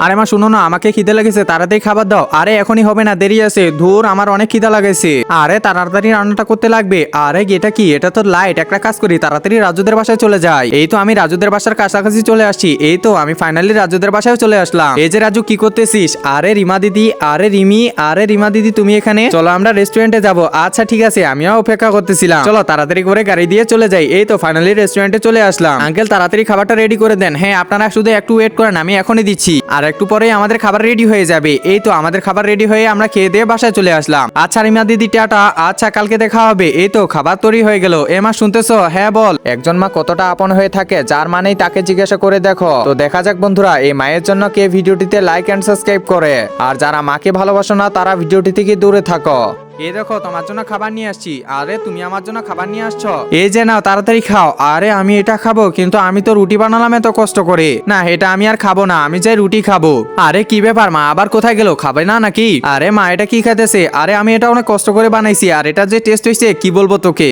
আরে মা শুনো না, আমাকে খিদে লেগেছে, তাড়াতাড়ি খাবার দাও। আরে এখনই হবে না, দেরি আছে, ধুর আমার অনেক খিদা লাগেছে। আরে তাড়াতাড়ি রান্নাটা করতে লাগবে। আরে এটা কি, এটা তো লাইট। একটা কাজ করি, তাড়াতাড়ি রাজুদের বাসায় চলে যাই। এই তো আমি রাজুদের বাসার কাছাকাছি চলে আসছি। এই তো আমি ফাইনালি রাজুদের বাসায় চলে আসলাম। এই যে রাজু, কি করতেছিস? আরে রিমা দিদি, আরে রিমি, আরে রিমা দিদি তুমি এখানে? চলো আমরা রেস্টুরেন্টে যাবো। আচ্ছা ঠিক আছে, আমিও অপেক্ষা করতেছিলাম। চলো তাড়াতাড়ি করে গাড়ি দিয়ে চলে যাই। এই তো ফাইনালি রেস্টুরেন্টে চলে আসলাম। আঙ্কেল তাড়াতাড়ি খাবারটা রেডি করে দেন। হ্যাঁ আপনারা শুধু একটু ওয়েট করেন, আমি এখনই দিচ্ছি। আর একটু পরেই আমাদের খাবার রেডি হয়ে যাবে। এই তো আমাদের খাবার রেডি হয়ে আমরা খেয়ে দিয়ে বাসায় চলে আসলাম। আচ্ছা রিমা দিদি টাটা, আচ্ছা কালকে দেখা হবে। এই তো খাবার তৈরি হয়ে গেল। এ মা শুনতেছো? হ্যাঁ বল। একজন মা কতটা আপন হয়ে থাকে, যার মানেই তাকে জিজ্ঞাসা করে দেখো। তো দেখা যাক বন্ধুরা, এই মায়ের জন্য কে ভিডিওটিতে লাইক এন্ড সাবস্ক্রাইব করে। আর যারা মাকে ভালোবাসো না, তারা ভিডিওটি থেকে দূরে থাকো। এই দেখো তোমার জন্য খাবার নিয়ে আসছি। আরে তুমি আমার জন্য খাবার নিয়ে আসছো? এই যে নাও, তাড়াতাড়ি খাও। আরে আমি এটা খাবো, কিন্তু আমি তো রুটি বানালাম এত কষ্ট করে। না এটা আমি আর খাবো না, আমি চাই রুটি খাবো। আরে কি ব্যাপার, মা আবার কোথায় গেল? খাবে না নাকি? আরে মা এটা কি খাইতেছে? আরে আমি এটা অনেক কষ্ট করে বানাইছি, আর এটা যে টেস্ট হয়েছে কি বলবো তোকে।